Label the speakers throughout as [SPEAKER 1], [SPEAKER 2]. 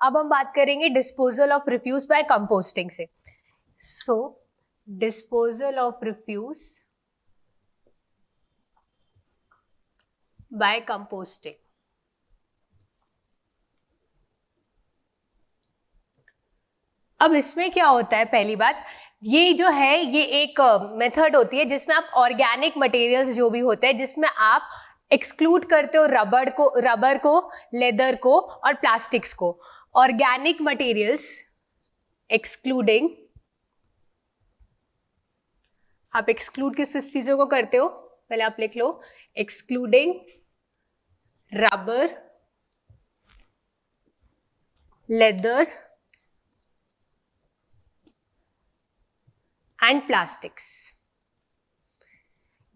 [SPEAKER 1] अब हम बात करेंगे disposal of refuse by composting से। So disposal of refuse by composting. अब इसमें क्या होता है, पहली बात ये जो है ये एक मेथड होती है जिसमें आप ऑर्गेनिक मटेरियल्स जो भी होते हैं जिसमें आप एक्सक्लूड करते हो रबर को, लेदर को और प्लास्टिक्स को। ऑर्गेनिक मटेरियल्स एक्सक्लूडिंग, आप एक्सक्लूड किस चीजों को करते हो, पहले आप लिख लो, excluding rubber, leather and plastics.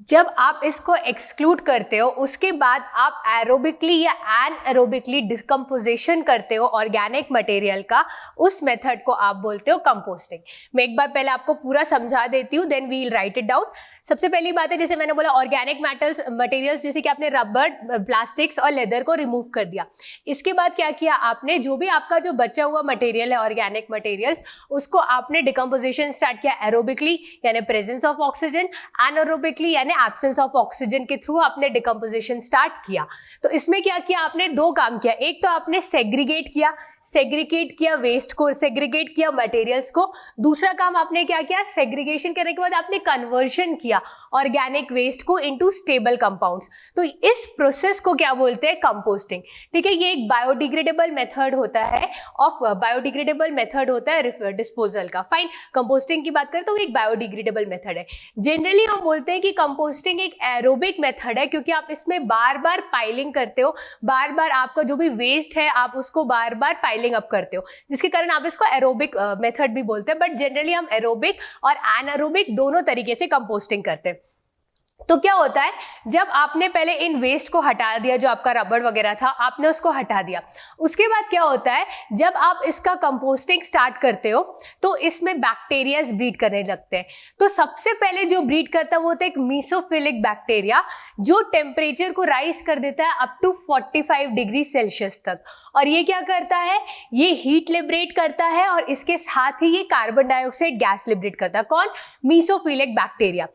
[SPEAKER 1] जब आप इसको एक्सक्लूड करते हो उसके बाद आप एरोबिकली या एनएरोबिकली डिकम्पोजिशन करते हो ऑर्गेनिक मटेरियल का, उस मेथड को आप बोलते हो कंपोस्टिंग। मैं एक बार पहले आपको पूरा समझा देती हूँ, then we will write it down. सबसे पहली बात है, जैसे मैंने बोला ऑर्गेनिक मटेरियल्स, जैसे कि आपने रबर, प्लास्टिक्स और लेदर को रिमूव कर दिया। इसके बाद क्या किया आपने, जो भी आपका जो बचा हुआ मटेरियल है ऑर्गेनिक मटेरियल्स, उसको आपने डिकम्पोजिशन स्टार्ट किया एरोबिकली यानी प्रेजेंस ऑफ ऑक्सीजन, एनारोबिकली यानी एब्सेंस ऑफ ऑक्सीजन के थ्रू आपने डिकम्पोजिशन स्टार्ट किया। तो इसमें क्या किया आपने, दो काम किया। एक तो आपने सेग्रीगेट किया वेस्ट को, सेग्रीगेट किया मटेरियल्स को। दूसरा काम आपने क्या किया, सेग्रीगेशन करने के बाद आपने कन्वर्जन किया ऑर्गेनिक वेस्ट को इनटू स्टेबल कंपाउंड्स। तो इस प्रोसेस को क्या बोलते हैं, कंपोस्टिंग। ठीक है, ये एक बायोडिग्रेडेबल मेथड होता है डिस्पोजल का। फाइन, कंपोस्टिंग की बात करें तो एक बायोडिग्रेडेबल मेथड है। जनरली हम बोलते हैं कि कंपोस्टिंग एक एरोबिक मेथड है, क्योंकि आप इसमें बार बार पाइलिंग करते हो, बार बार आपका जो भी वेस्ट है आप उसको बार बार पाइलिंग अप करते हो, जिसके कारण आप इसको एरोबिक मेथड भी बोलते हैं। बट जनरली हम एरोबिक और एनारोबिक दोनों तरीके से कंपोस्टिंग करते हैं। तो क्या होता है, जब आपने पहले इन वेस्ट को हटा दिया, जो आपका रबर वगैरह था आपने उसको हटा दिया, उसके बाद क्या होता है, जब आप इसका कंपोस्टिंग स्टार्ट करते हो तो इसमें बैक्टीरियाज ब्रीड करने लगते हैं। तो सबसे पहले जो ब्रीड करता है वो होता है एक मीसोफिलिक बैक्टीरिया, जो टेम्परेचर को राइज कर देता है अप टू 45 डिग्री सेल्सियस तक। और ये क्या करता है, ये हीट लिबरेट करता है और इसके साथ ही ये कार्बन डाइऑक्साइड गैस लिबरेट करता है। कौन, मीसोफिलिक बैक्टीरिया।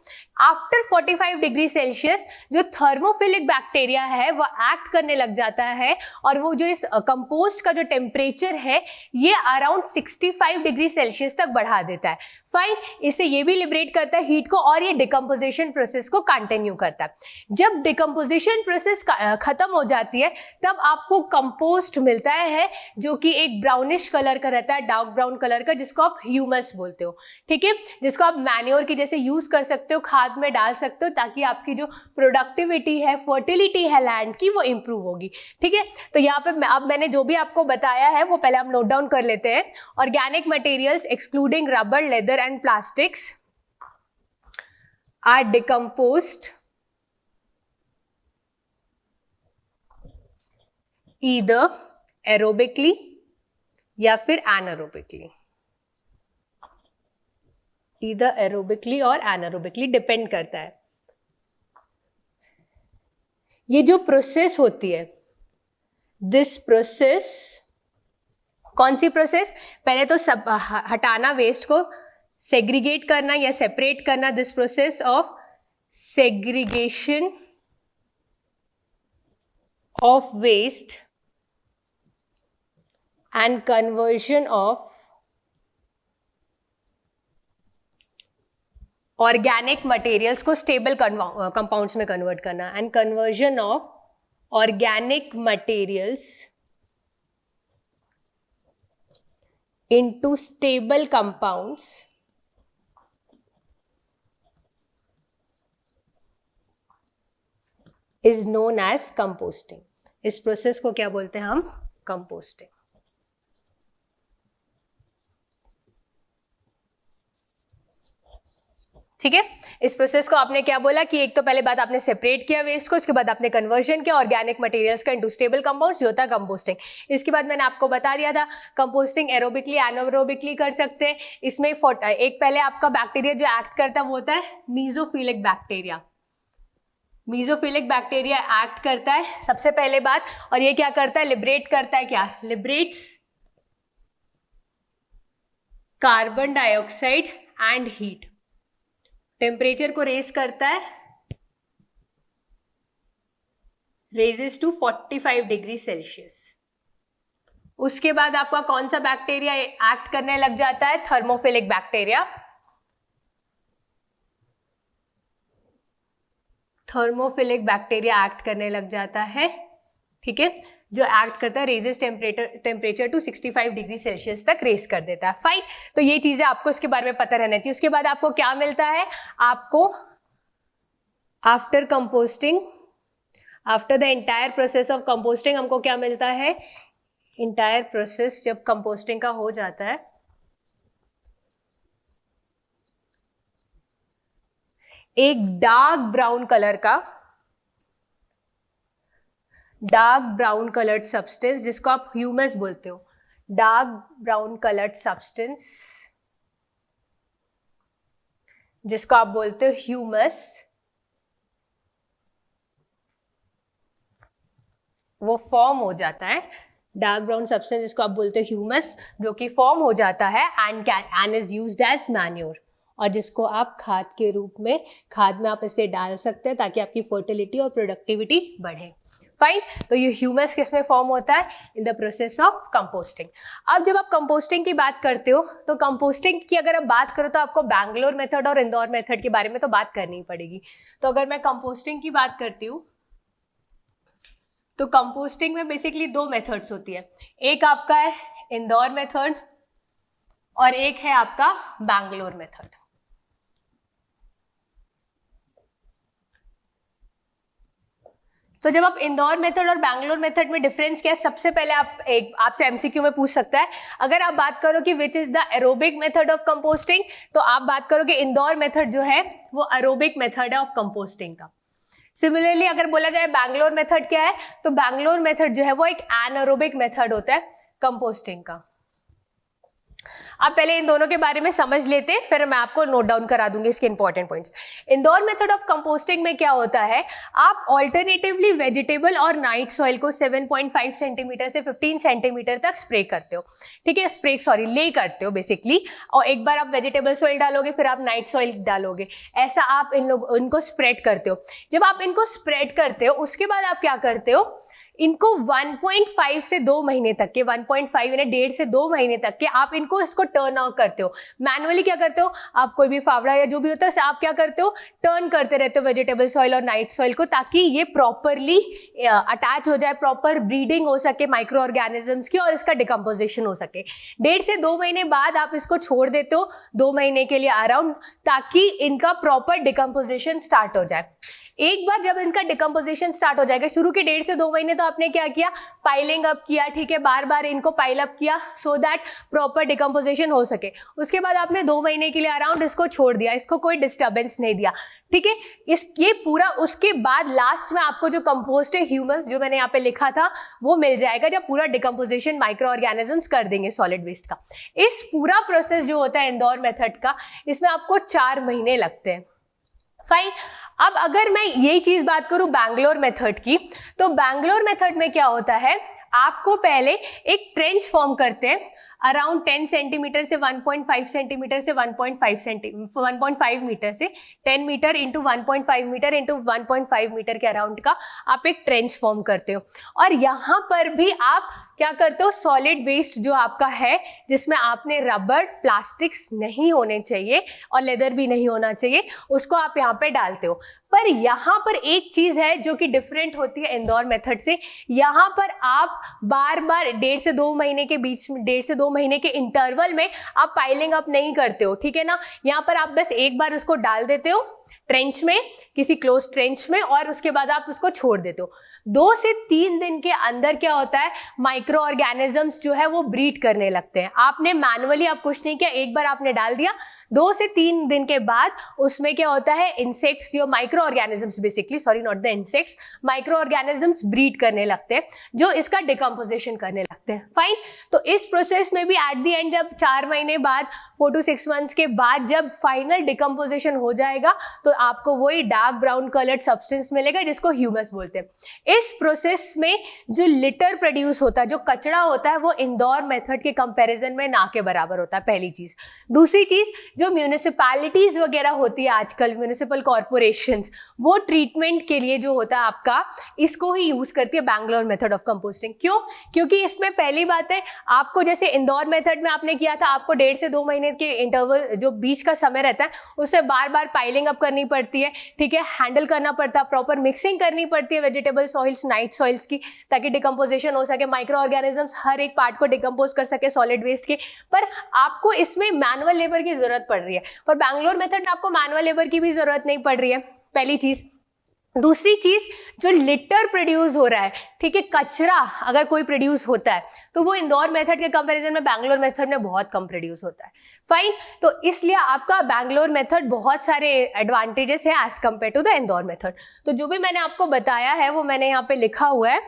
[SPEAKER 1] आफ्टर 45 डिग्री सेल्सियस जो थर्मोफिलिक बैक्टीरिया है वो एक्ट करने लग जाता है, और वो जो इस कंपोस्ट का जो टेम्परेचर है ये अराउंड 65 डिग्री सेल्सियस तक बढ़ा देता है। फाइन, इससे ये भी लिबरेट करता है हीट को, और ये डिकम्पोजिशन प्रोसेस को कंटिन्यू करता है। जब डिकम्पोजिशन प्रोसेस खत्म हो जाती है तब आपको कंपोस्ट मिलता है, जो कि एक ब्राउनिश कलर का रहता है, डार्क ब्राउन कलर का, जिसको आप ह्यूमस बोलते हो। ठीक है, जिसको आप मैन्योर की जैसे यूज कर सकते हो, खाद में डाल सकते हो, ताकि आपकी जो प्रोडक्टिविटी है, फर्टिलिटी है लैंड की, वो इंप्रूव होगी। ठीक है, तो यहाँ पे अब मैंने जो भी आपको बताया है वो पहले आप नोट डाउन कर लेते हैं। Organic materials excluding rubber, leather and plastics are decomposed either aerobically या फिर एनारोबिकली, ईदर एरोबिकली और एनारोबिकली, डिपेंड करता है। ये जो प्रोसेस होती है, दिस प्रोसेस, कौन सी प्रोसेस, पहले तो सब हटाना वेस्ट को, सेग्रीगेट करना या सेपरेट करना, this process of segregation of waste and conversion of organic materials को stable compounds में convert करना, and conversion of organic materials into stable compounds is known as composting. इस प्रोसेस को क्या बोलते हैं हम, कंपोस्टिंग। ठीक है, इस प्रोसेस को आपने क्या बोला कि एक तो पहले बात आपने सेपरेट किया वेस्ट को, उसके बाद आपने कन्वर्जन किया ऑर्गेनिक मटेरियल्स का इनटू स्टेबल कंपाउंड्स, जो होता है कंपोस्टिंग। इसके बाद मैंने आपको बता दिया था कंपोस्टिंग एरोबिकली एनारोबिकली कर सकते हैं। इसमें एक पहले आपका बैक्टीरिया जो एक्ट करता है वो होता है मीसोफिलिक बैक्टीरिया। मीसोफिलिक बैक्टीरिया एक्ट करता है सबसे पहले बात, और ये क्या करता है, लिबरेट करता है, क्या liberates carbon dioxide and heat, temperature को रेज करता है, रेजेस टू 45 डिग्री सेल्सियस। उसके बाद आपका कौन सा बैक्टीरिया एक्ट करने लग जाता है? Thermophilic bacteria. Thermophilic bacteria act करने लग जाता है, ठीक है, जो एक्ट करता है raises temperature to 65 degree Celsius तक रेज कर देता है। फाइन, तो ये चीजें आपको इसके बारे में पता रहना चाहिए। उसके बाद आपको क्या मिलता है? आपको after composting, after the entire process of composting हमको क्या मिलता है? एंटायर प्रोसेस जब कंपोस्टिंग का हो जाता है, एक डार्क ब्राउन कलर्ड सब्सटेंस जिसको आप ह्यूमस बोलते हो, डार्क ब्राउन कलर्ड सब्सटेंस जिसको आप बोलते हो ह्यूमस, वो फॉर्म हो जाता है। डार्क ब्राउन सब्सटेंस जिसको आप बोलते हो ह्यूमस, जो कि फॉर्म हो जाता है and is used as manure, और जिसको आप खाद के रूप में, खाद में आप इसे डाल सकते हैं ताकि आपकी फर्टिलिटी और प्रोडक्टिविटी बढ़े। फाइन, तो ये ह्यूमस किसमें फॉर्म होता है? In the process of composting. अब जब आप कंपोस्टिंग की बात करते हो तो कंपोस्टिंग की अगर आप बात करो तो आपको बैंगलोर मेथड और इंदौर मेथड के बारे में तो बात करनी पड़ेगी। तो अगर मैं कंपोस्टिंग की बात करती हूँ तो कंपोस्टिंग में बेसिकली दो मेथड्स होती है, एक आपका है इंदौर मेथड और एक है आपका बैंगलोर मेथड। तो जब आप इंदौर मेथड और बैंगलोर मेथड में डिफरेंस क्या है, सबसे पहले आपसे एमसीक्यू में पूछ सकता है, अगर आप बात करो कि which is the aerobic method of composting, तो आप बात करो कि इंदौर मेथड जो है वो एरोबिक मेथड है ऑफ कंपोस्टिंग का। सिमिलरली अगर बोला जाए बैंगलोर मेथड क्या है, तो बैंगलोर मेथड जो है वो एक एनारोबिक मेथड होता है कंपोस्टिंग का। आप पहले इन दोनों के बारे में समझ लेते हैं, फिर मैं आपको नोट डाउन करा दूंगी इसके important points. Indore method of composting में क्या होता है, आप ऑल्टरनेटिवली वेजिटेबल और नाइट सॉइल को 7.5 सेंटीमीटर से 15 सेंटीमीटर तक स्प्रे करते हो, ठीक है, ले करते हो बेसिकली, और एक बार आप वेजिटेबल सॉइल डालोगे फिर आप नाइट सॉइल डालोगे, ऐसा आप इनको स्प्रेड करते हो। जब आप इनको स्प्रेड करते हो उसके बाद आप क्या करते हो, इनको 1.5 से 2 महीने तक के, 1.5 यानी 1.5 से 2 महीने तक के आप इसको टर्न आउट करते हो। मैनुअली क्या करते हो, आप कोई भी फावड़ा या जो भी होता है आप क्या करते हो, टर्न करते रहते हो वेजिटेबल सॉइल और नाइट सॉइल को, ताकि ये प्रॉपरली अटैच हो जाए, प्रॉपर ब्रीडिंग हो सके माइक्रो ऑर्गेनिजम्स की और इसका डिकम्पोजिशन हो सके। 1.5 से 2 महीने बाद आप इसको छोड़ देते हो 2 महीने के लिए अराउंड, ताकि इनका प्रॉपर डिकम्पोजिशन स्टार्ट हो जाए। एक बार जब इनका डिकम्पोजिशन स्टार्ट हो जाएगा, शुरू के 1.5 से 2 महीने तो आपने क्या किया, पाइलिंग अप किया, ठीक है, बार बार इनको पाइल अप किया सो दैट प्रॉपर डिकम्पोजिशन हो सके। उसके बाद आपने 2 महीने के लिए अराउंड इसको छोड़ दिया, इसको कोई डिस्टर्बेंस नहीं दिया, ठीक है। ये पूरा उसके बाद लास्ट में आपको जो कंपोस्ट है ह्यूमस, जो मैंने यहाँ पे लिखा था, वो मिल जाएगा जब पूरा डिकम्पोजिशन माइक्रो ऑर्गेनिजम्स कर देंगे सॉलिड वेस्ट का। इस पूरा प्रोसेस जो होता है इंदौर मेथड का, इसमें आपको 4 महीने लगते हैं। फाइन, अब अगर मैं यही चीज बात करूं बैंगलोर मेथड की, तो बैंगलोर मेथड में क्या होता है, आपको पहले एक ट्रेंच फॉर्म करते हैं अराउंड 10 सेंटीमीटर से 1.5 सेंटीमीटर से 1.5 मीटर से 10 metre into 1.5 metre into 1.5 metre के अराउंड का आप एक ट्रेंच फॉर्म करते हो। और यहाँ पर भी आप क्या करते हो, सॉलिड वेस्ट जो आपका है, जिसमें आपने रबर, प्लास्टिक्स नहीं होने चाहिए और लेदर भी नहीं होना चाहिए, उसको आप यहाँ पे डालते हो। पर यहाँ पर एक चीज है जो कि डिफरेंट होती है इंदौर मेथड से, यहाँ पर आप बार बार 1.5 से 2 महीने के बीच में, 1.5 से 2 महीने के इंटरवल में आप पाइलिंग अप नहीं करते हो, ठीक है ना। यहाँ पर आप बस एक बार उसको डाल देते हो ट्रेंच में, किसी क्लोज ट्रेंच में, और उसके बाद आप उसको छोड़ देते हो। 2 से 3 दिन के अंदर क्या होता है, माइक्रो ऑर्गेनिजम्स जो है वो ब्रीड करने लगते हैं। आपने मैनुअली आप कुछ नहीं किया, एक बार आपने डाल दिया, 2 से 3 दिन के बाद उसमें क्या होता है, इंसेक्ट्स या micro organisms, basically sorry not the insects, micro organisms breed करने लगते हैं जो इसका डिकम्पोजिशन करने लगते हैं। फाइन, तो इस प्रोसेस में भी एट द एंड जब 4 महीने बाद, 4 to 6 मंथ्स के बाद जब फाइनल डिकम्पोजिशन हो जाएगा, तो आपको वही डार्क ब्राउन कलर्ड सब्सटेंस मिलेगा जिसको ह्यूमस बोलते हैं। इस प्रोसेस में जो लिटर प्रोड्यूस होता है, जो कचरा होता है, वो इंदौर मेथड के कंपैरिजन में ना के बराबर होता है, पहली चीज। दूसरी चीज, जो म्यूनिसिपैलिटीज वगैरह होती है आजकल, म्यूनिसिपल कॉर्पोरेशंस, वो ट्रीटमेंट के लिए जो होता है आपका, इसको ही यूज करती है बैंगलोर मेथड ऑफ कंपोस्टिंग। क्यों? क्योंकि इसमें पहली बात है, आपको जैसे इंदौर मेथड में आपने किया था, आपको 1.5 से 2 महीने के इंटरवल जो बीच का समय रहता है, उसमें बार बार पाइलिंग अप करनी पड़ती है, ठीक है, हैंडल करना पड़ता है, प्रॉपर मिक्सिंग करनी पड़ती है वेजिटेबल सॉइल्स, नाइट सॉइल्स की, ताकि डिकम्पोजिशन हो सके, माइक्रो ऑर्गेनिजम्स हर एक पार्ट को डिकम्पोज कर सके सॉलिड वेस्ट के। पर आपको इसमें मैनुअल लेबर की जरूरत पड़ रही है, पर बैंगलोर मेथड में आपको मैनुअल लेबर की भी जरूरत नहीं पड़ रही है, पहली चीज। दूसरी चीज, जो लिटर प्रोड्यूस हो रहा है, ठीक है, कचरा अगर कोई प्रोड्यूस होता है तो वो इंदौर मेथड के कंपैरिजन में बैंगलोर मेथड में बहुत कम प्रोड्यूस होता है। फाइन, तो इसलिए आपका बैंगलोर मेथड बहुत सारे एडवांटेजेस है as compare to the Indore method. तो जो भी मैंने आपको बताया है वो मैंने यहाँ पे लिखा हुआ है,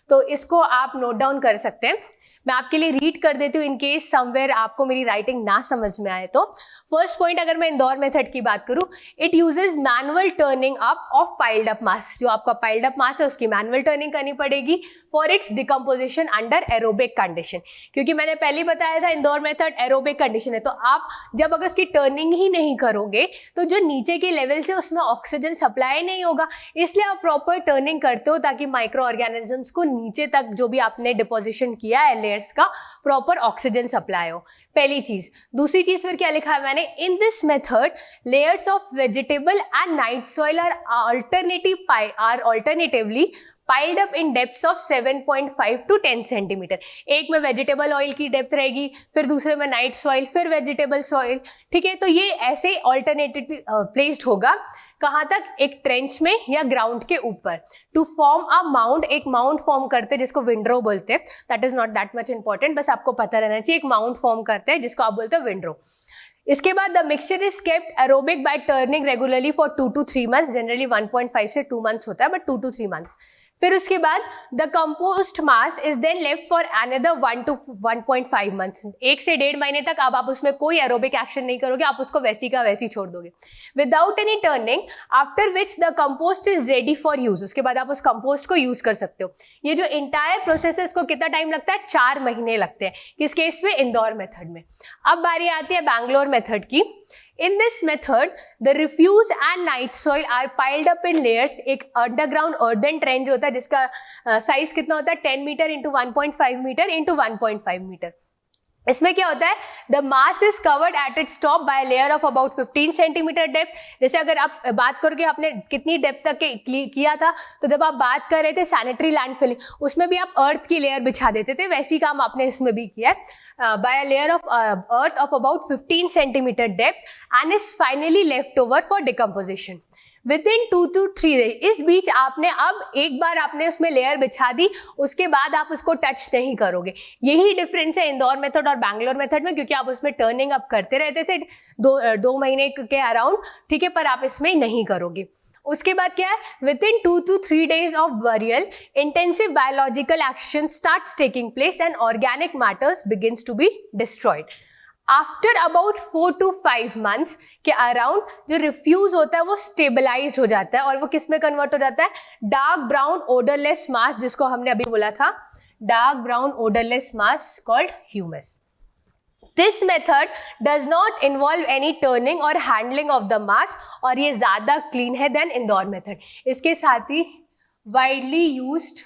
[SPEAKER 1] तो इसको आप नोट डाउन कर सकते हैं। मैं आपके लिए रीड कर देती हूँ इन केस समवेयर आपको मेरी राइटिंग ना समझ में आए तो। फर्स्ट पॉइंट, अगर मैं इंदौर मेथड की बात करूँ, it uses manual turning up of piled up mass. जो आपका पाइल्ड अप मास है उसकी मैनुअल टर्निंग करनी पड़ेगी for its decomposition under aerobic condition. क्योंकि मैंने पहले बताया था इंदौर मेथड एरोबिक कंडीशन है, तो आप जब अगर उसकी टर्निंग ही नहीं करोगे तो जो नीचे के लेवल से उसमें ऑक्सीजन सप्लाई नहीं होगा, इसलिए आप प्रॉपर टर्निंग करते हो ताकि माइक्रो ऑर्गेनिजम्स को नीचे तक जो भी आपने डिपोजिशन किया है लेयर्स का, प्रॉपर ऑक्सीजन सप्लाई हो, पहली चीज। दूसरी चीज फिर क्या लिखा है मैंने, in this method layers of vegetable and night soil are alternatively piled up in depths of 7.5 to 10 centimetre. एक में वेजिटेबल ऑयल की डेप्थ रहेगी, फिर दूसरे में नाइट सॉइल, फिर वेजिटेबल सॉइल, ठीक है। तो ये ऐसे ऑल्टरनेटिव प्लेस्ड होगा, कहाँ तक, एक ट्रेंच में या ग्राउंड के ऊपर, टू फॉर्म अ माउंड। एक माउंड फॉर्म करते हैं जिसको विंड्रो बोलते हैं, that is not that much important, बस आपको पता रहना चाहिए, एक माउंड फॉर्म करते हैं जिसको आप बोलते हैं विंड्रो। इसके बाद the mixture is kept aerobic bye turning regularly for 2 to 3 months, generally 1.5 से 2 months होता है, बट 2 to 3 months। फिर उसके बाद the compost mass is then left for another 1 to 1.5 months। 1 से 1.5 महीने तक अब आप उसमें कोई एरोबिक एक्शन नहीं करोगे, आप उसको वैसी का वैसी छोड़ दोगे without any turning, after which the compost is ready for use. उसके बाद आप उस कंपोस्ट को यूज कर सकते हो। ये जो इंटायर प्रोसेस है इसको कितना टाइम लगता है, 4 महीने लगते हैं। किस केस में, इंदौर मेथड में। अब बारी आती है बैंगलोर मेथड की। In this method, the refuse and night soil are piled up in layers। एक अंडरग्राउंड अर्दन ट्रेंच होता है जिसका साइज कितना होता है, 10 metre into 1.5 metre into 1.5 metre. इसमें क्या होता है, the mass is covered at its top by layer of about 15 centimetre depth. जैसे अगर आप बात करोगे आपने कितनी डेप्थ तक किया था, तो जब आप बात कर रहे थे सैनिटरी लैंडफिलिंग, उसमें भी आप अर्थ की लेयर बिछा देते थे, वैसी काम आपने इसमें भी किया है, by a layer of earth of about 15 centimetre depth and is finally left over for decomposition within 2 to 3 days। इस बीच आपने अब एक बार आपने उसमें लेयर बिछा दी, उसके बाद आप उसको टच नहीं करोगे। यही डिफरेंस है इंदौर मेथड और बैंगलोर मेथड में, क्योंकि आप उसमें टर्निंग अप करते रहते थे 2 महीने के अराउंड, ठीक है, पर आप इसमें नहीं करोगे। उसके बाद क्या है, within 2 to 3 days of burial intensive biological action starts taking place and organic matters begins to be destroyed. After about 4 to 5 months के अराउंड जो रिफ्यूज होता है वो स्टेबलाइज हो जाता है और वो किस में कन्वर्ट हो जाता है, डार्क ब्राउन ओडरलेस मास, जिसको हमने अभी बोला था dark brown odourless mass called humus. This method does not involve any turning और हैंडलिंग ऑफ द मास, और ये ज्यादा क्लीन है देन इंदौर मेथड। इसके साथ ही widely used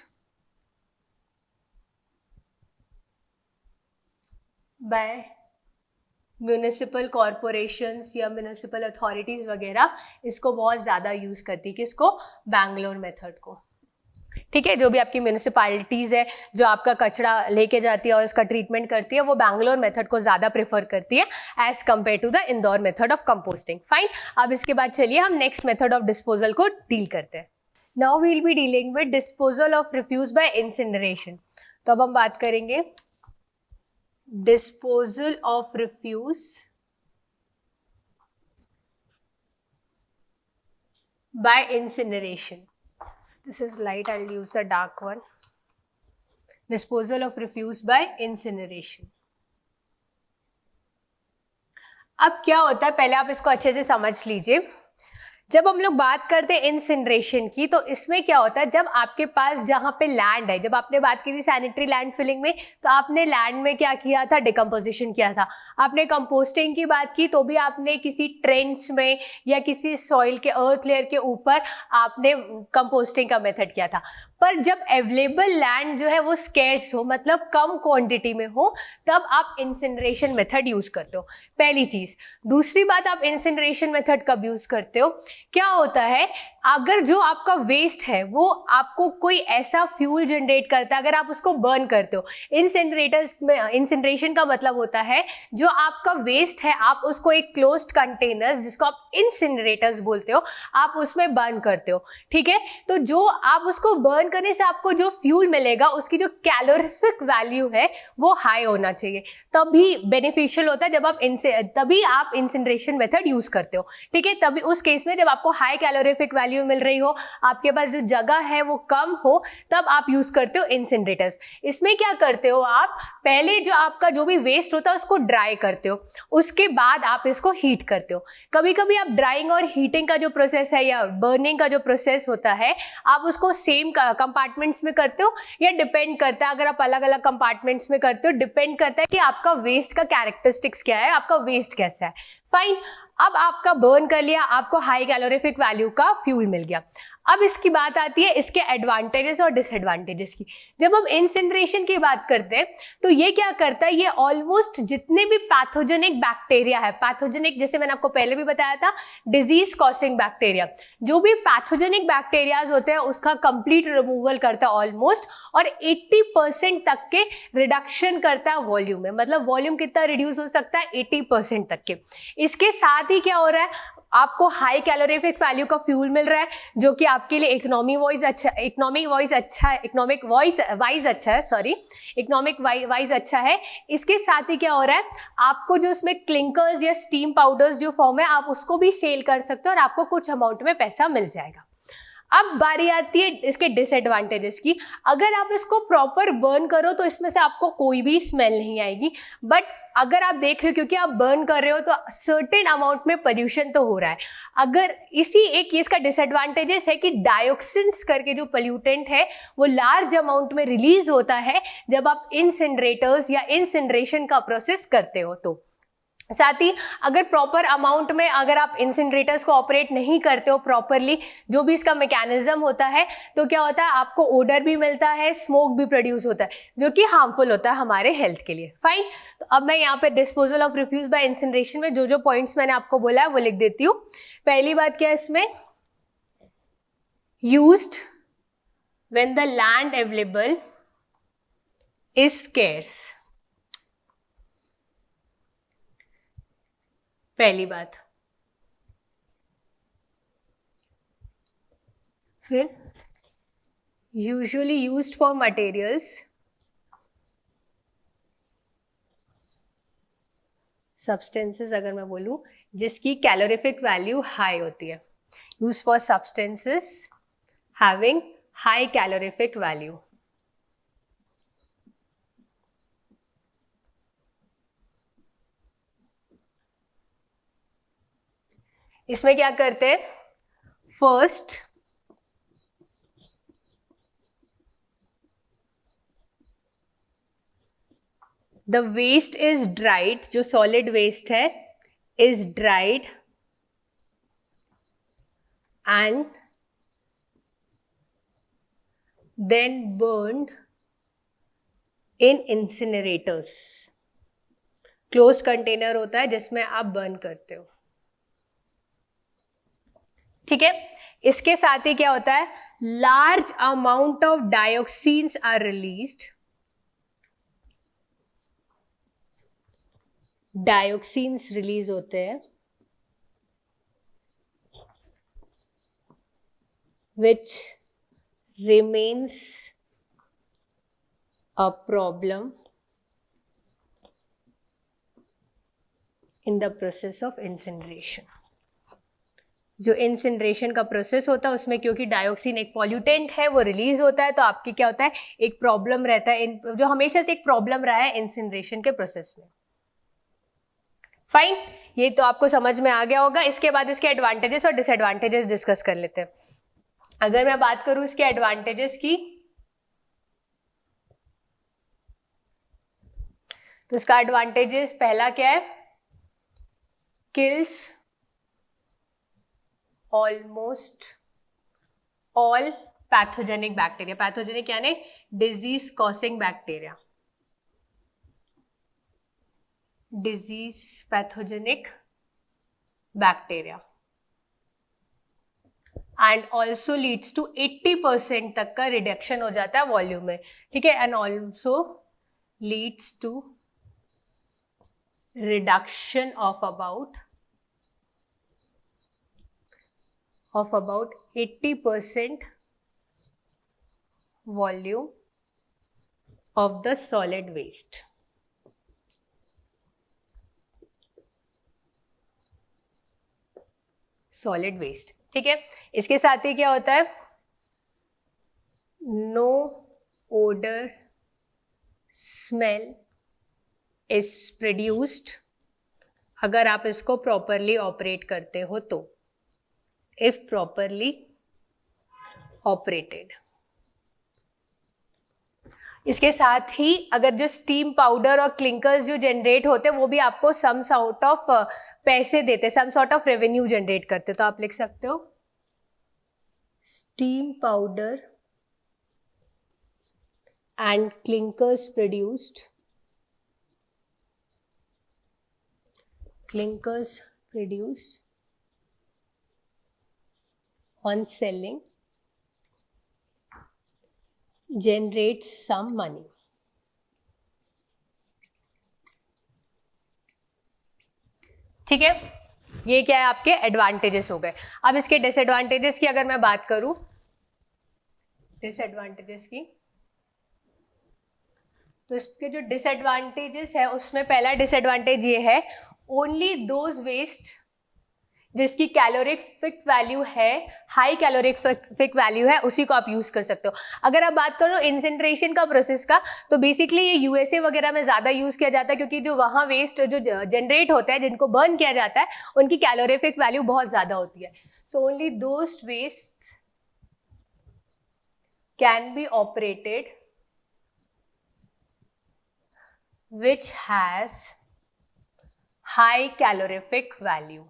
[SPEAKER 1] by municipal corporations या म्यूनिसिपल अथॉरिटीज वगैरह इसको बहुत ज़्यादा यूज़ करती है, किसको, बैंगलोर मेथड को, ठीक है। जो भी आपकी म्यूनिसिपैलिटीज है जो आपका कचरा लेके जाती है और उसका ट्रीटमेंट करती है, वो बैंगलोर मेथड को ज़्यादा प्रेफर करती है as compare to the Indore method of composting. Fine, अब इसके बाद चलिए हम नेक्स्ट मेथड ऑफ डिस्पोजल को डील करते हैं। Now we will be dealing with disposal of refuse by incineration. तो अब हम बात करेंगे disposal of refuse by incineration. This is light, I'll use the dark one. Disposal of refuse by incineration. अब क्या होता है, पहले आप इसको अच्छे से समझ लीजिए। जब हम लोग बात करते हैं इंसिनरेशन की, तो इसमें क्या होता है, जब आपके पास जहाँ पे लैंड है, जब आपने बात की थी सैनिटरी लैंड फिलिंग में, तो आपने लैंड में क्या किया था, डिकम्पोजिशन किया था। आपने कंपोस्टिंग की बात की तो भी आपने किसी ट्रेंच में या किसी सॉइल के अर्थ लेयर के ऊपर आपने कंपोस्टिंग का मेथड किया था। पर जब अवेलेबल लैंड जो है वो स्केर्स हो, मतलब कम क्वांटिटी में हो, तब आप इंसिनरेशन मेथड यूज करते हो, पहली चीज। दूसरी बात, आप इंसिनरेशन मेथड कब यूज करते हो, क्या होता है, अगर जो आपका वेस्ट है वो आपको कोई ऐसा फ्यूल जनरेट करता है, अगर आप उसको बर्न करते हो, इंसिनरेटर्स में इंसिनरेशन का मतलब होता है जो आपका वेस्ट है आप उसको एक क्लोज्ड कंटेनर्स, जिसको आप इंसिनरेटर्स बोलते हो, आप उसमें बर्न करते हो, ठीक है। तो जो आप उसको बर्न करने से आपको जो फ्यूल मिलेगा उसकी जो कैलोरीफिक वैल्यू है वो हाई होना चाहिए, तभी बेनिफिशियल होता है, जब आप तभी आप इंसिनरेशन मेथड यूज करते हो, ठीक है। तभी उस केस में जब आपको हाई कैलोरीफिक वैल्यू मिल रही हो, आपके पास जो जगह है वो कम हो, तब आप यूज करते हो इंसिनरेटर्स। इसमें क्या करते हो आप, पहले जो आपका जो भी वेस्ट होता है उसको ड्राई करते हो, उसके बाद आप इसको हीट करते हो। कभी कभी आप ड्राइंग और हीटिंग का जो प्रोसेस है या बर्निंग का जो प्रोसेस होता है, आप उसको सेम कंपार्टमेंट्स में करते हो, या डिपेंड करता है, अगर आप अलग अलग कंपार्टमेंट्स में करते हो, डिपेंड करता है कि आपका वेस्ट का कैरेक्टरिस्टिक्स क्या है, आपका वेस्ट कैसा है। फाइन, अब आपका बर्न कर लिया, आपको हाई कैलोरीफिक वैल्यू का फ्यूल मिल गया। अब इसकी बात आती है इसके एडवांटेजेस और डिसएडवांटेजेस की। जब हम इंसिनरेशन की बात करते हैं तो ये क्या करता है, ये ऑलमोस्ट जितने भी पैथोजेनिक बैक्टीरिया है, पैथोजेनिक जैसे मैंने आपको पहले भी बताया था, डिजीज कॉजिंग बैक्टीरिया, जो भी पैथोजेनिक बैक्टीरियाज होते हैं उसका कंप्लीट रिमूवल करता है ऑलमोस्ट, और 80% तक के रिडक्शन करता है वॉल्यूम में। मतलब वॉल्यूम कितना रिड्यूस हो सकता है, 80% तक के। इसके साथ ही क्या हो रहा है, आपको हाई कैलोरीफिक वैल्यू का फ्यूल मिल रहा है, जो कि आपके लिए इकोनॉमिक वाइज अच्छा है। इसके साथ ही क्या हो रहा है, आपको जो उसमें क्लिंकर्स या स्टीम पाउडर्स जो फॉर्म है, आप उसको भी सेल कर सकते हो और आपको कुछ अमाउंट में पैसा मिल जाएगा। अब बारी आती है इसके डिसएडवांटेजेस की। अगर आप इसको प्रॉपर बर्न करो तो इसमें से आपको कोई भी स्मेल नहीं आएगी, बट अगर आप देख रहे हो क्योंकि आप बर्न कर रहे हो तो सर्टेन अमाउंट में पोल्यूशन तो हो रहा है। अगर इसी एक केस का डिसएडवांटेजेस है कि डायोक्सिन्स करके जो पोल्यूटेंट है वो लार्ज अमाउंट में रिलीज होता है जब आप इंसिनरेटर्स या इंसिनरेशन का प्रोसेस करते हो। तो साथ ही अगर प्रॉपर अमाउंट में अगर आप इंसिनरेटर्स को ऑपरेट नहीं करते हो प्रॉपरली, जो भी इसका मैकेनिज्म होता है, तो क्या होता है, आपको ओडर भी मिलता है, स्मोक भी प्रोड्यूस होता है, जो कि हार्मफुल होता है हमारे हेल्थ के लिए। फाइन, तो अब मैं यहाँ पे disposal of refuse by incineration में जो जो पॉइंट्स मैंने आपको बोला है वो लिख देती हूँ। पहली बात क्या है इसमें, used when the land available is scarce, पहली बात। फिर usually used for materials substances, अगर मैं बोलूं जिसकी कैलोरीफिक वैल्यू हाई होती है, use for substances having high calorific value. इसमें क्या करते हैं, first the waste is dried, जो सॉलिड वेस्ट है is dried and then burned in incinerators। Close container होता है जिसमें आप बर्न करते हो, ठीक है। इसके साथ ही क्या होता है, large amount of dioxins are released, dioxins release होते हैं, which remains a problem in the process of incineration। जो इंसिनरेशन का प्रोसेस होता है उसमें क्योंकि डायोक्सिन एक पॉल्यूटेंट है वो रिलीज होता है, तो आपकी क्या होता है, एक प्रॉब्लम रहता है, जो हमेशा से एक प्रॉब्लम रहा है इंसिनरेशन के प्रोसेस में। फाइन, ये तो आपको समझ में आ गया होगा। इसके बाद इसके एडवांटेजेस और डिसएडवांटेजेस डिस्कस कर लेते हैं। अगर मैं बात करूं इसके एडवांटेजेस की, तो इसका एडवांटेजेस पहला क्या है, kills almost all pathogenic bacteria. Pathogenic यानी disease causing bacteria, disease pathogenic bacteria, and also leads to 80% तक का रिडक्शन हो जाता है वॉल्यूम में, ठीक है, and also leads to reduction of about 80% volume of the solid waste. Solid waste, ठीक है। इसके साथ ही क्या होता है, no odour smell is produced अगर आप इसको प्रॉपरली ऑपरेट करते हो तो, इफ प्रॉपरली ऑपरेटेड। इसके साथ ही अगर जो स्टीम पाउडर और क्लिंकर्स जो जनरेट होते हैं वो भी आपको सम सॉर्ट ऑफ पैसे देते, some sort of revenue generate करते, तो आप लिख सकते हो steam powder and clinkers produced, clinkers produced on selling generates some money. ठीक है, ये क्या है आपके एडवांटेजेस हो गए। अब इसके डिसएडवांटेजेस की अगर मैं बात करूं, डिसएडवांटेजेस की, तो इसके जो डिसएडवांटेजेस है उसमें पहला डिसएडवांटेज ये है, ओनली दोज वेस्ट जिसकी कैलोरिफिक वैल्यू है, हाई कैलोरिफिक वैल्यू है, उसी को आप यूज कर सकते हो। अगर आप बात करो इंसिनरेशन का प्रोसेस का, तो बेसिकली ये यूएसए वगैरह में ज्यादा यूज किया जाता है, क्योंकि जो वहां वेस्ट जो जनरेट होता है, जिनको बर्न किया जाता है, उनकी कैलोरिफिक वैल्यू बहुत ज्यादा होती है। So only those waste can be operated which has high calorific value।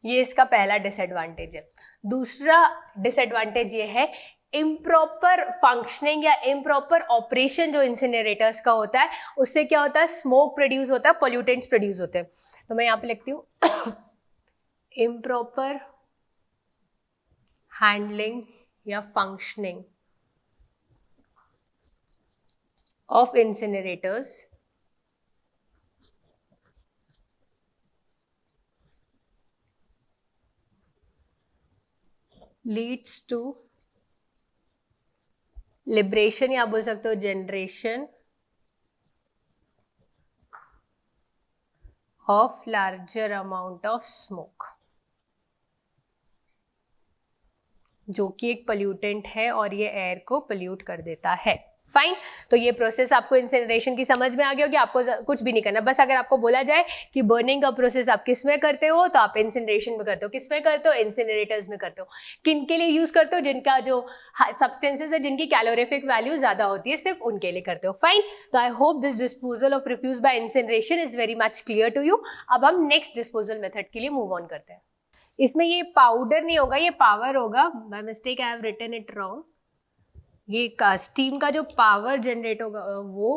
[SPEAKER 1] ये इसका पहला डिसएडवांटेज है। दूसरा डिसएडवांटेज ये है, इम्प्रॉपर फंक्शनिंग या इम्प्रॉपर ऑपरेशन जो इंसिनरेटर्स का होता है, उससे क्या होता है, स्मोक प्रोड्यूस होता है, पोल्यूटेंट्स प्रोड्यूस होते हैं। तो मैं यहां पे लिखती हूं इम्प्रॉपर हैंडलिंग या functioning of incinerators leads to liberation या बोल सकते हो generation of larger amount of smoke, जो कि एक पोल्यूटेंट है और ये एयर को पोल्यूट कर देता है। फाइन, तो ये प्रोसेस आपको इंसिनरेशन की समझ में आ गया होगी। आपको कुछ भी नहीं करना, बस अगर आपको बोला जाए कि बर्निंग का प्रोसेस आप किस में करते हो, तो आप इंसिनरेशन में करते हो। किस में करते हो, इंसिनरेटर्स में करते हो। किन के लिए यूज करते हो, जिनका जो सब्सटेंसेस है जिनकी कैलोरिफिक वैल्यू ज्यादा होती है, सिर्फ उनके लिए करते हो। फाइन, तो I hope this disposal of refuse by incineration is very much clear to you. अब हम नेक्स्ट डिस्पोजल मेथड के लिए मूव ऑन करते हैं। इसमें ये पाउडर नहीं होगा, ये पावर होगा। By mistake I have written it wrong. ये स्टीम का जो पावर जनरेट होगा वो,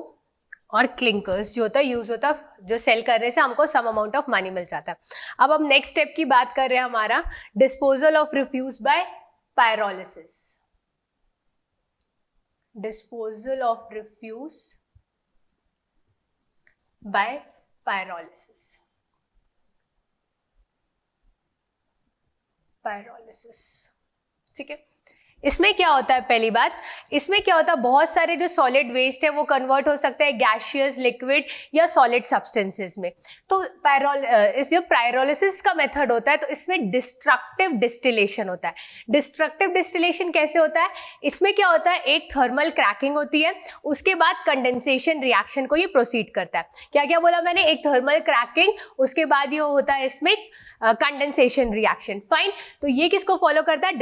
[SPEAKER 1] और क्लिंकर्स जो होता है यूज होता है, जो सेल करने से हमको सम अमाउंट ऑफ मनी मिल जाता है। अब हम नेक्स्ट स्टेप की बात कर रहे हैं, हमारा disposal of refuse by pyrolysis. Disposal of refuse by pyrolysis. Pyrolysis, ठीक है। इसमें क्या होता है, पहली बात, इसमें क्या होता है, बहुत सारे जो सॉलिड वेस्ट है वो कन्वर्ट हो सकते हैं गैशियस, लिक्विड या सॉलिड सब्सटेंसेस में। तो इस जो पायरोलिसिस का मेथड होता है तो इसमें डिस्ट्रक्टिव डिस्टिलेशन होता है। डिस्ट्रक्टिव डिस्टिलेशन कैसे होता है, इसमें क्या होता है, एक थर्मल क्रैकिंग होती है, उसके बाद कंडेंसेशन रिएक्शन को ये प्रोसीड करता है। क्या क्या बोला मैंने, एक थर्मल क्रैकिंग, उसके बाद ये होता है इसमें कंडेंसेशन रिएक्शन। फाइन, तो ये किसको फॉलो करता है,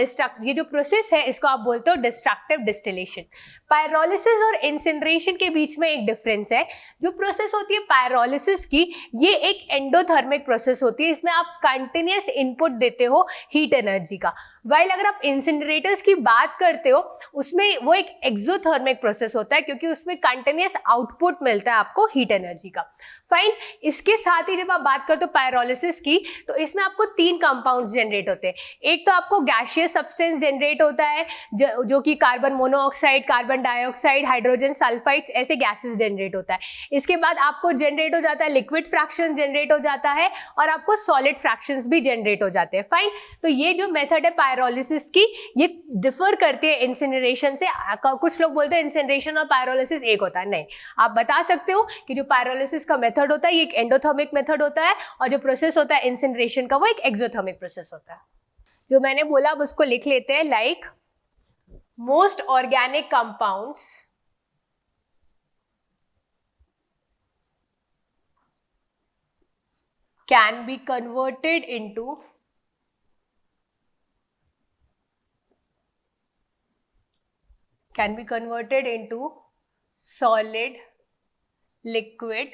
[SPEAKER 1] ये जो प्रोसेस है इसको आप बोलते हो डिस्ट्रक्टिव डिस्टिलेशन। पायरोलिसिस और इंसिनरेशन के बीच में एक डिफरेंस है। जो प्रोसेस होती है पायरोलिसिस की, ये एक एंडोथर्मिक प्रोसेस होती है, इसमें आप कंटिन्यूअस इनपुट देते हो हीट एनर्जी का। वाइल अगर आप इंसिनरेटर्स की बात करते हो उसमें वो एक एक्सोथर्मिक प्रोसेस होता है, क्योंकि उसमें कंटिन्यूअस आउटपुट मिलता है आपको हीट एनर्जी का। फाइन, इसके साथ ही जब आप बात करते हो पायरोलिसिस की, तो इसमें आपको 3 कंपाउंड्स जनरेट होते हैं। एक तो आपको गैशियस सब्सटेंस जनरेट होता है जो कि carbon monoxide, carbon dioxide, hydrogen sulphides, ऐसे गैसेस जनरेट होता है। इसके बाद आपको जनरेट हो जाता है लिक्विड फ्रैक्शन जनरेट हो जाता है, और आपको सॉलिड फ्रैक्शंस भी जनरेट हो जाते हैं। फाइन, तो ये जो मेथड है पायरोलिसिस की, ये डिफर करती है इंसिनरेशन से। कुछ लोग बोलते हैं इंसिनरेशन और पायरोलिसिस एक होता है, नहीं, आप बता सकते हो कि जो पायरोलिसिस का मेथड होता है ये एक एंडोथर्मिक मेथड होता है, और जो प्रोसेस होता है इंसिनरेशन का वो एक एक्सोथर्मिक प्रोसेस होता है। जो मैंने बोला अब उसको लिख लेते हैं, like most organic compounds can be converted into solid, liquid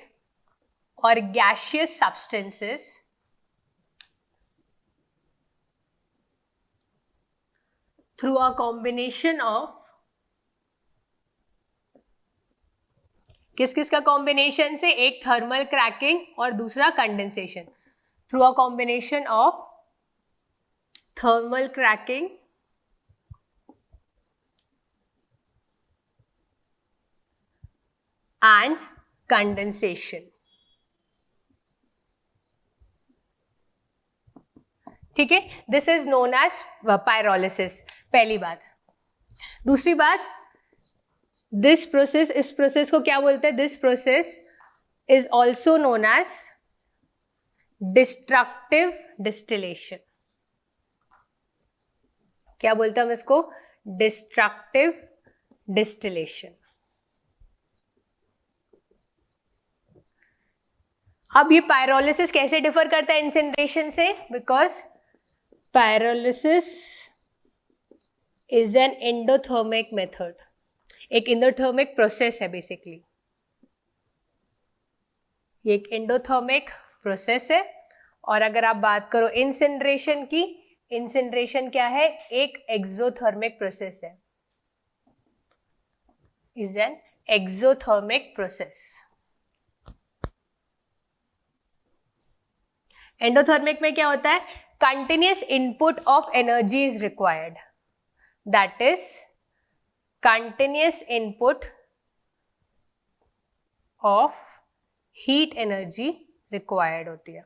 [SPEAKER 1] or gaseous substances through a combination of किस किस का कॉम्बिनेशन से, एक थर्मल क्रैकिंग और दूसरा condensation. Through a combination of thermal cracking and condensation. ठीक है, this is known as pyrolysis, पहली बात। दूसरी बात, दिस प्रोसेस, इस प्रोसेस को क्या बोलते हैं, this process is also known as destructive distillation. क्या बोलते हैं हम इसको, डिस्ट्रक्टिव डिस्टिलेशन। अब ये पायरोलिसिस कैसे डिफर करता है इंसिनरेशन से, because pyrolysis is an endothermic method, एक एंडोथर्मिक प्रोसेस है बेसिकली, ये एक एंडोथर्मिक प्रोसेस है। और अगर आप बात करो इंसिनरेशन की, इंसिनरेशन क्या है, एक एक्सोथर्मिक प्रोसेस है, is an exothermic process. Endothermic में क्या होता है, continuous input of energy is required, that is continuous input of heat energy required होती है।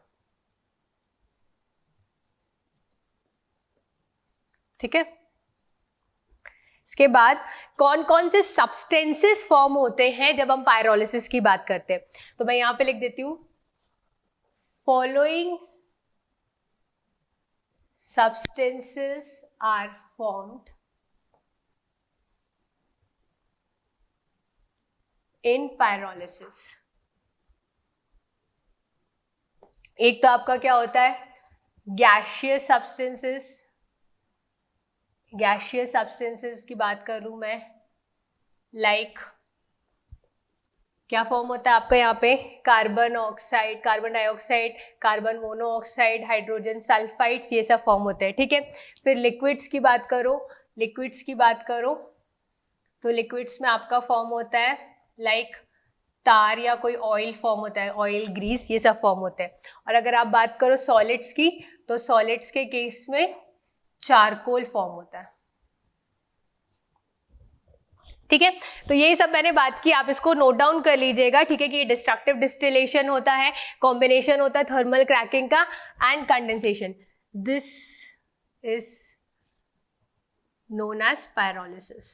[SPEAKER 1] ठीक है, इसके बाद कौन कौन से सब्सटेंसेस फॉर्म होते हैं जब हम पायरोलिसिस की बात करते हैं, तो मैं यहां पे लिख देती हूं, following substances are formed in pyrolysis. एक तो आपका क्या होता है, गैशियस सब्सटेंसेस। गैशियस सब्सटेंसेस की बात करूं मैं, लाइक क्या फॉर्म होता है आपका यहाँ पे, carbon oxide, carbon dioxide, carbon monoxide, hydrogen sulphides, ये सब फॉर्म होते हैं। ठीक है, फिर लिक्विड्स की बात करो, लिक्विड्स की बात करो तो लिक्विड्स में आपका फॉर्म होता है लाइक तार या कोई ऑयल फॉर्म होता है, ऑयल, ग्रीस, ये सब फॉर्म होते हैं। और अगर आप बात करो सॉलिड्स की, तो सॉलिड्स के केस में चारकोल फॉर्म होता है। ठीक है, तो यही सब मैंने बात की, आप इसको नोट डाउन कर लीजिएगा। ठीक है, कि डिस्ट्रक्टिव डिस्टिलेशन होता है, कॉम्बिनेशन होता है थर्मल क्रैकिंग का and condensation. This is known as pyrolysis.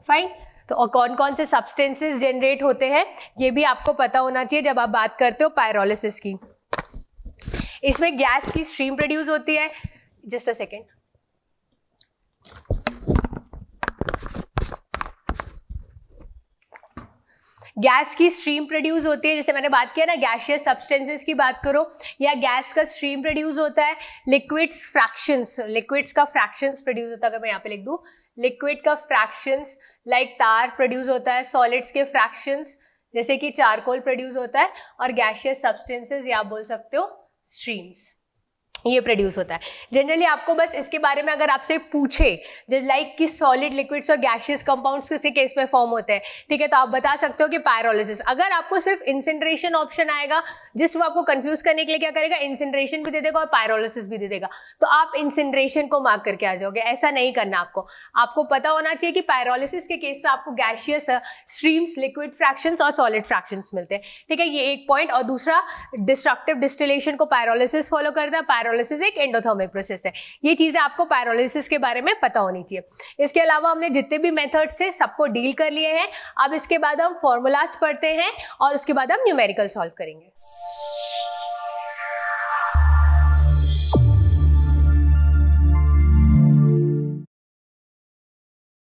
[SPEAKER 1] Fine. तो कौन कौन से सब्सटेंसेस जनरेट होते हैं ये भी आपको पता होना चाहिए जब आप बात करते हो पायरोलिसिस की। इसमें गैस की स्ट्रीम प्रोड्यूस होती है। Just a second. गैस की स्ट्रीम प्रोड्यूस होती है, जैसे मैंने बात किया ना गैसियस सब्सटेंसेस की बात करो या गैस का स्ट्रीम प्रोड्यूस होता है। लिक्विड्स फ्रैक्शंस, लिक्विड्स का फ्रैक्शंस प्रोड्यूस होता है। अगर मैं यहाँ पे लिख दूँ लिक्विड का फ्रैक्शंस लाइक तार प्रोड्यूस होता है। सॉलिड्स के फ्रैक्शंस जैसे कि चारकोल प्रोड्यूस होता है। और गैसियस सब्सटेंसेस या आप बोल सकते हो स्ट्रीम्स, ये प्रोड्यूस होता है। जनरली आपको बस इसके बारे में अगर आपसे पूछे जस्ट लाइक कि सॉलिड लिक्विड्स और गैसियस कंपाउंड्स किसी केस में फॉर्म होते हैं, ठीक है, तो आप बता सकते हो कि पायरोलिसिस। अगर आपको सिर्फ इंसिनरेशन ऑप्शन आएगा, जस्ट वो आपको कंफ्यूज करने के लिए क्या करेगा, इंसिनरेशन भी दे देगा और पायरोलिसिस भी दे देगा, तो आप इंसिनरेशन को मार्क करके आ जाओगे। ऐसा नहीं करना आपको। आपको पता होना चाहिए कि पायरोलिसिस के केस में आपको गैसियस स्ट्रीम्स, लिक्विड फ्रैक्शंस और सॉलिड फ्रैक्शंस मिलते हैं, ठीक है, ये एक पॉइंट। और दूसरा, डिस्ट्रक्टिव डिस्टिलेशन को पायरोलिसिस फॉलो करता है। पायरोलिसिस एक एंडोथर्मिक प्रोसेस है। ये चीजें आपको पायरोलिसिस के बारे में पता होनी चाहिए। इसके अलावा हमने जितने भी मेथड्स से सबको डील कर लिए हैं। अब इसके बाद हम फॉर्मूलाज पढ़ते हैं और उसके बाद हम न्यूमेरिकल सॉल्व करेंगे।